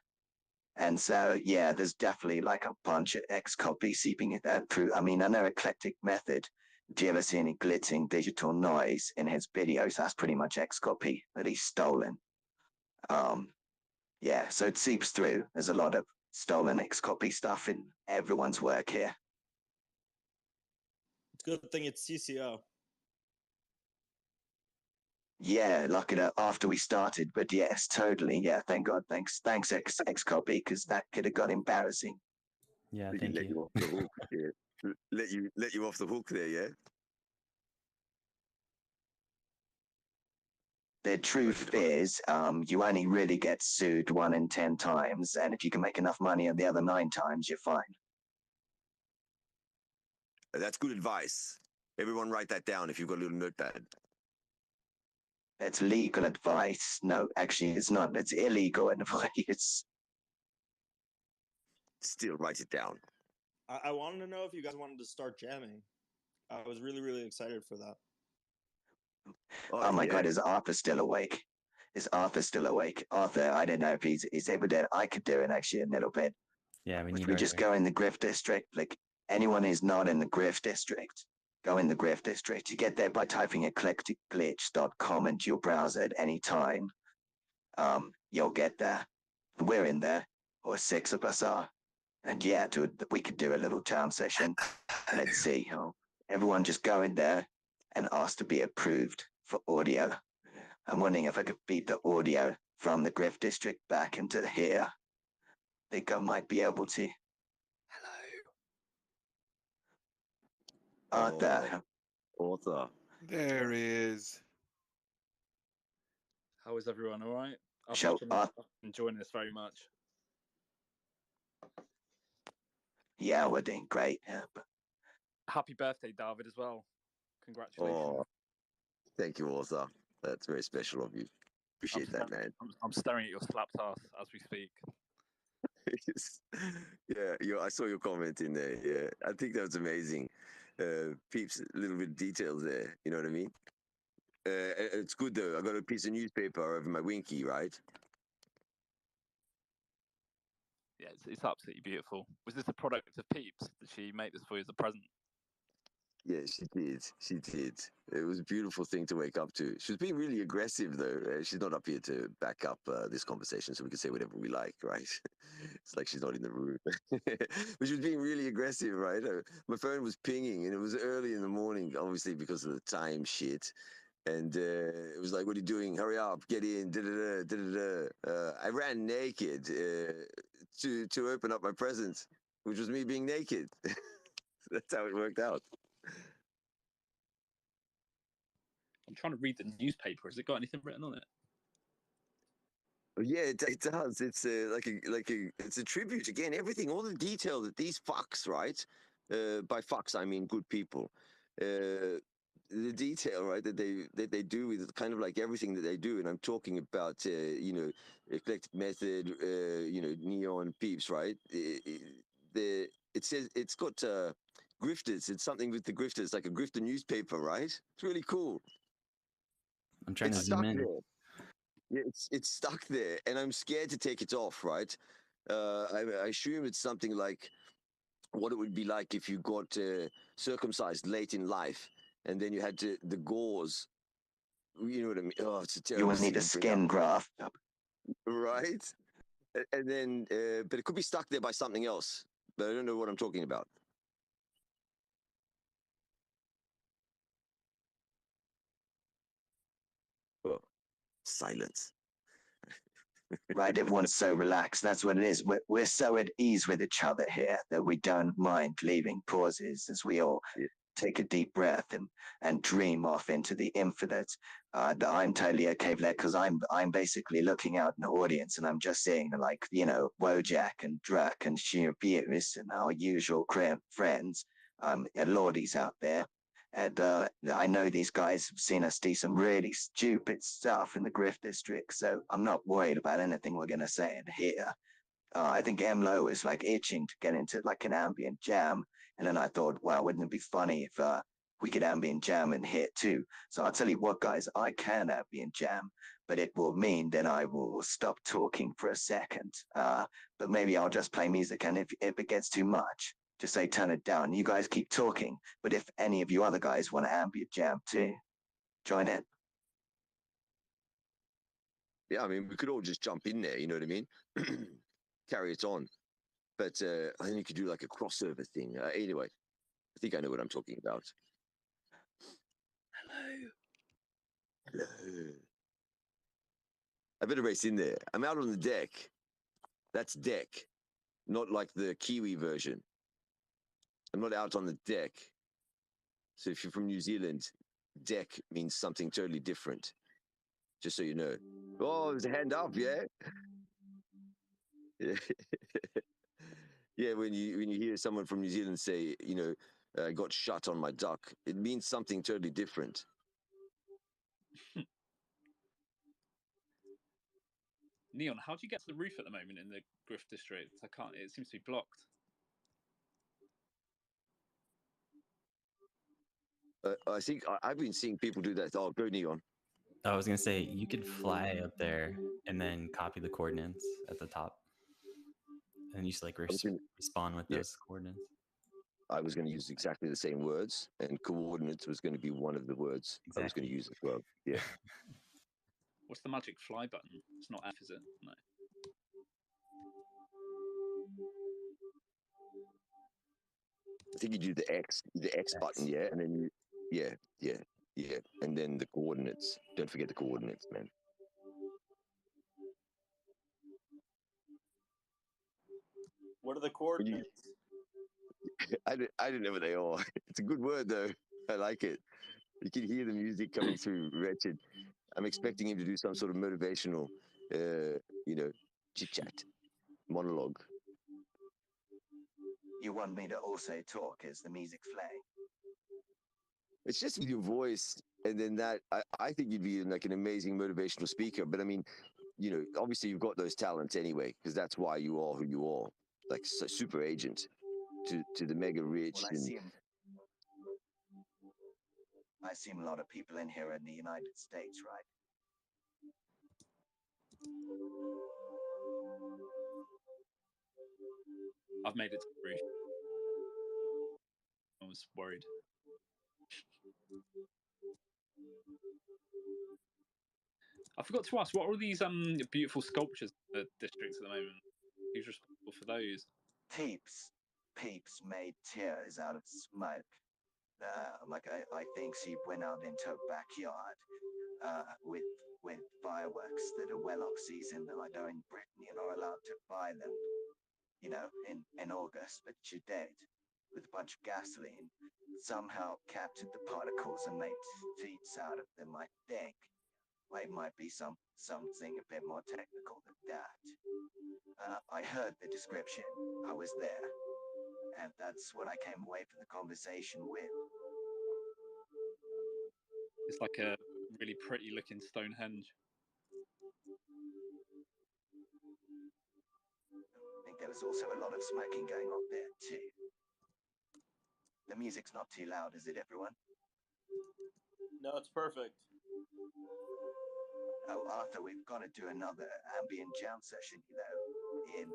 And so, yeah, there's definitely like a bunch of Xcopy seeping through. I mean, I know Eclectic Method. Do you ever see any glitzing digital noise in his videos? That's pretty much Xcopy that he's stolen. Um, yeah, so it seeps through. There's a lot of stolen Xcopy stuff in everyone's work here. It's a good thing it's CCO. Yeah, look it up after we started, but yes, totally. Yeah, thank God. Thanks, Xcopy, because that could have got embarrassing. Yeah, Did thank let you. you off the hook? Yeah. Let you off the hook there, yeah? The truth is, you only really get sued 1 in 10 times, and if you can make enough money on the other 9 times, you're fine. That's good advice. Everyone write that down if you've got a little notepad. It's legal advice. No, actually, it's not. It's illegal advice. Still write it down. I wanted to know if you guys wanted to start jamming. I was really, really excited for that. Oh my yeah. God, is Arthur still awake? Is Arthur still awake? Arthur, I don't know if he's able to. I could do it actually a little bit. Yeah, we If need we Arthur. just go in the Grift District, like anyone who's not in the Grift District, go in the Grift District. You get there by typing eclecticglitch.com into your browser at any time. You'll get there. We're in there, or 6 of us are. And yeah, we could do a little jam session. Let's see. Everyone just go in there and ask to be approved for audio. I'm wondering if I could feed the audio from the Grift District back into here. I think I might be able to. Arthur. Author. There he is. How is everyone? All right? I've Show been up. enjoying this very much. Yeah, we're doing great. Yeah, Happy birthday, David, as well. Congratulations. Oh, thank you, author. That's very special of you. Appreciate that, man. I'm staring at your slapped ass as we speak. Yeah, I saw your comment in there. Yeah, I think that was amazing. Peeps, a little bit of details there. You know what I mean? It's good though. I got a piece of newspaper over my winky, right? Yeah, it's absolutely beautiful. Was this a product of Peeps? Did she make this for you as a present? Yeah, she did. She did. It was a beautiful thing to wake up to. She was being really aggressive, though. She's not up here to back up this conversation, so we can say whatever we like, right? It's like she's not in the room. But she was being really aggressive, right? My phone was pinging, and it was early in the morning, obviously because of the time shit. And it was like, "What are you doing? Hurry up, get in!" Da-da-da, da-da-da. I ran naked to open up my present, which was me being naked. That's how it worked out. I'm trying to read the newspaper. Has it got anything written on it? Yeah, it does. It's it's a tribute again. Everything, all the detail that these fucks, right? By fucks, I mean good people. The detail, right, that they do with kind of like everything that they do, and I'm talking about, eclectic method, neon peeps, right? It says it's got grifters. It's something with the grifters, like a grifter newspaper, right? It's really cool. I'm trying It's to zoom stuck in. there. Yeah, it's stuck there, and I'm scared to take it off, right? I assume it's something like what it would be like if you got circumcised late in life, and then you had to the gauze. You know what I mean? Oh, it's a You terrible will need thing a to bring up, skin graft. right? And then, but it could be stuck there by something else. But I don't know what I'm talking about. Oh, silence. Right, everyone's so relaxed. That's what it is. We're so at ease with each other here that we don't mind leaving pauses as we all Yeah. take a deep breath and dream off into the infinite. I'm totally okay with that because I'm basically looking out in the audience and I'm just seeing like Wojak and Druck and Shearbeers and our usual friends, Lordies out there. And I know these guys have seen us do some really stupid stuff in the Grift District, so I'm not worried about anything we're gonna say in here. I think Emlo is like itching to get into like an ambient jam, and then I thought, wow, wouldn't it be funny if we could ambient jam in here too? So I'll tell you what, guys, I can ambient jam, but it will mean then I will stop talking for a second. But maybe I'll just play music, and if it gets too much, just say turn it down. You guys keep talking, but if any of you other guys want to ambient jam too, join in. Yeah, I mean, we could all just jump in there. You know what I mean? Carry it on. But I think you could do like a crossover thing. Anyway, I think I know what I'm talking about. Hello. Hello. I better race in there. I'm out on the deck. That's deck, not like the Kiwi version. I'm not out on the deck. So if you're from New Zealand, deck means something totally different. Just so you know. Oh, there's a hand up, yeah? Yeah. Yeah, when you hear someone from New Zealand say, I got shut on my duck, it means something totally different. Neon, how do you get to the roof at the moment in the Griff District? I can't. It seems to be blocked. I think I've been seeing people do that. Oh, go Neon. I was gonna say you could fly up there and then copy the coordinates at the top, and you just like respawn with Yeah. those coordinates. I was going to use exactly the same words, and coordinates was going to be one of the words I was going to use as well. Yeah. What's the magic fly button? It's not F, is it? No. I think you do the X button, yeah, and then yeah, and then the coordinates. Don't forget the coordinates, man. What are the coordinates? I don't know what they are. It's a good word though. I like it. You can hear the music coming through. Wretched. I'm expecting him to do some sort of motivational, chit chat, monologue. You want me to also talk as the music playing? It's just with your voice, and then that I think you'd be like an amazing motivational speaker. But I mean, obviously you've got those talents anyway, because that's why you are who you are, like super agent to the mega rich. Well, And I assume a lot of people in here are in the United States, right? I've made it to the roof. I was worried. I forgot to ask, what are all these beautiful sculptures in the districts at the moment? Who's responsible for those? Peeps made tears out of smoke. I think she went out into a backyard with fireworks that are well off season that I know in Britain you're not allowed to buy them, in August, but she did with a bunch of gasoline. Somehow captured the particles and made sheets out of them, I think. Well, it might be something a bit more technical than that. I heard the description. I was there. And that's what I came away from the conversation with. It's like a really pretty looking Stonehenge. I think there was also a lot of smoking going on there too. The music's not too loud, is it, everyone? No, it's perfect. Oh, Arthur, we've got to do another ambient jam session, in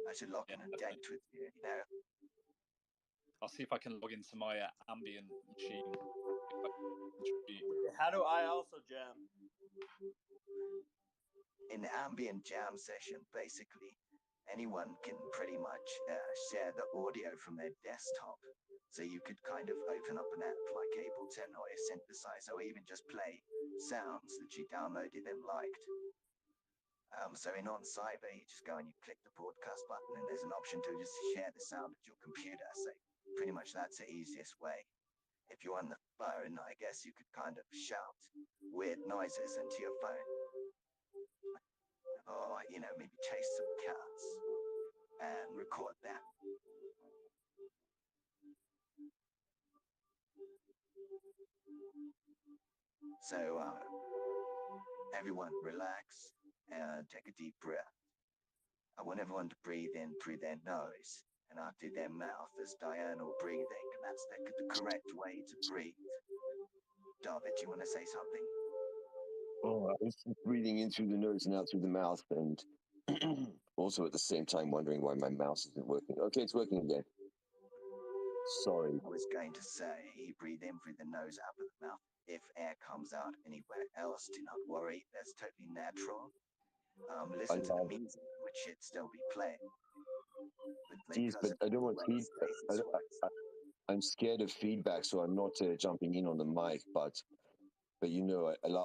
I should log in a date with you, I'll see if I can log into my ambient machine. If I can contribute. How do I also jam? In the ambient jam session, basically, anyone can pretty much share the audio from their desktop. So you could kind of open up an app like Ableton or a synthesizer, or even just play sounds that you downloaded and liked. So in On Cyber, you just go and you click the broadcast button, and there's an option to just share the sound at your computer. So pretty much that's the easiest way. If you're on the phone, I guess you could kind of shout weird noises into your phone. Or, maybe chase some cats and record that. So, everyone relax and take a deep breath. I want everyone to breathe in through their nose and out through their mouth as diurnal breathing, and that's the correct way to breathe. David, do you want to say something? Oh, I was just breathing in through the nose and out through the mouth, and also at the same time wondering why my mouse isn't working. Okay, it's working again. Sorry. I was going to say, breathe in through the nose, out through the mouth. If air comes out anywhere else, do not worry. That's totally natural. Listen to the music, which should still be playing. Jeez, but I don't want feedback. I'm scared of feedback, so I'm not jumping in on the mic. But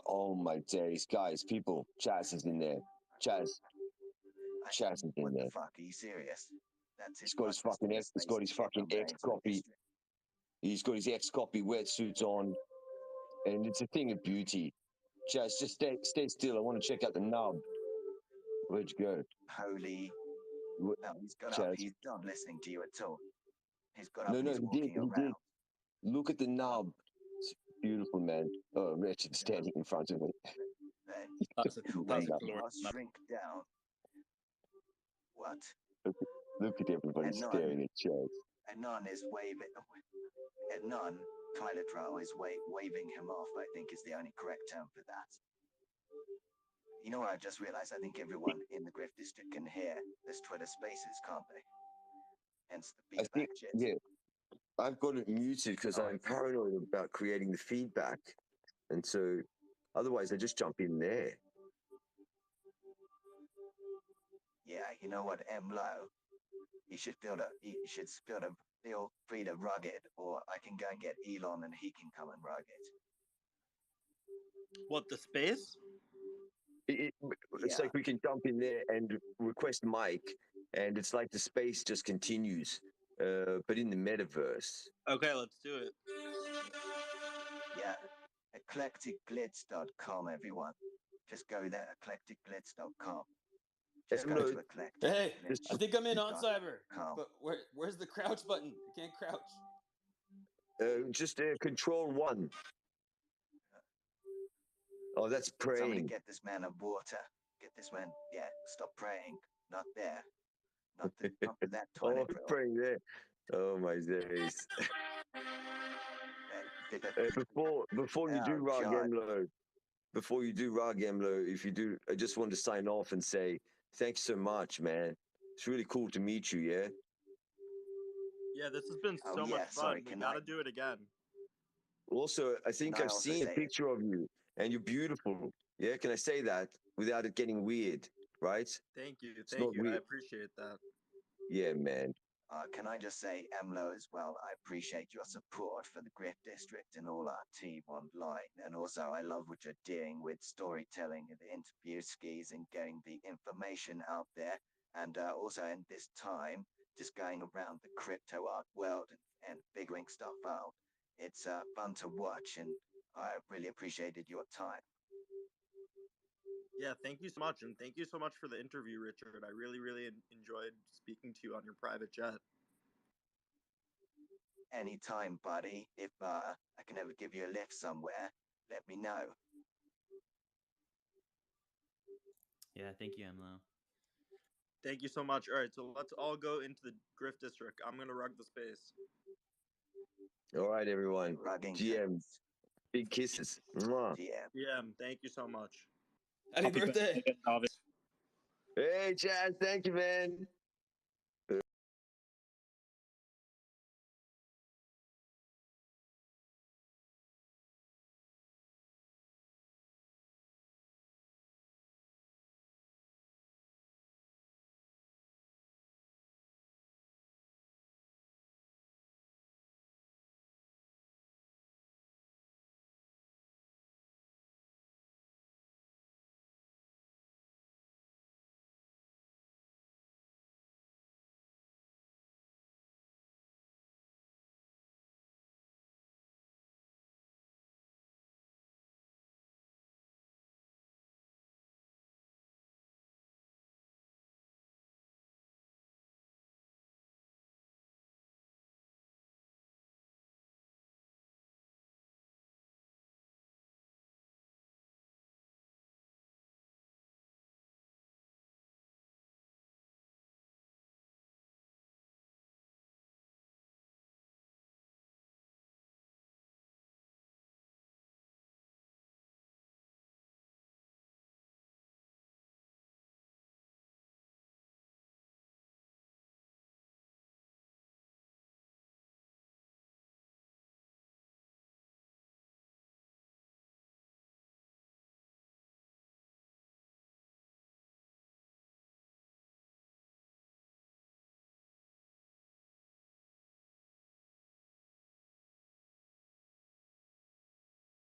oh my days, guys, people, Chaz is in there. Chaz is in there. What the fuck? Are you serious? That's He's got his fucking X copy. He's got his X copy wetsuits on, and it's a thing of beauty. Chaz, just stay still. I want to check out the nub. Where'd you go? Holy. No, he's got up. He's not listening to you at all. He's got up and he's walking around. He did. Look at the nub. It's beautiful, man. Oh, Richard standing in front of me. That's a glorious nub. Shrink down. What? Look at everybody staring at Chaz. Anon is waving. Anon, Tyler Drow is waving him off, I think is the only correct term for that. You know what I just realized? I think everyone in the Griff District can hear this Twitter Spaces, can't they? Hence the feedback shit. Yeah. I've got it muted because I'm paranoid about creating the feedback. And so otherwise I just jump in there. Yeah, you know what, M-Low? You should feel free to rug it, or I can go and get Elon and he can come and rug it. What, the space? It's like we can jump in there and request mic, and it's like the space just continues, but in the metaverse. Okay, let's do it. Yeah, eclecticglitz.com, everyone. Just go there, eclecticglitz.com. Just go to Eclectic. Hey, I think I'm in On Cyber, but where's the crouch button? I can't crouch. Just Control 1. Oh, that's praying. Somebody get this man a water. Get this man. Yeah, stop praying. Not there. Not for that toilet. Oh, praying there. Oh my days. Before you do Rag Emlo, if you do, I just want to sign off and say thanks so much, man. It's really cool to meet you. Yeah. Yeah, this has been so much fun. We gotta do it again. Also, I think I've seen a picture of you, and you're beautiful. Yeah, can I say that without it getting weird? Right? Thank you. Thank you. I appreciate that. Yeah, man. Can I just say, Emlo, as well, I appreciate your support for the Griff District and all our team online. And also, I love what you're doing with storytelling and the interview skis and getting the information out there. And also, in this time, just going around the crypto art world and figuring stuff out. It's fun to watch, and I really appreciated your time. Yeah, thank you so much, and thank you so much for the interview, Richard. I really, really enjoyed speaking to you on your private jet. Anytime, buddy. If I can ever give you a lift somewhere, let me know. Yeah, thank you, Emlo. Thank you so much. All right, so let's all go into the Grift District. I'm gonna rug the space. All right, everyone. Rugging GM, big kisses. Mwah. GM. Yeah, thank you so much. Happy birthday. again, Jarvis. Hey, Chad, thank you, man.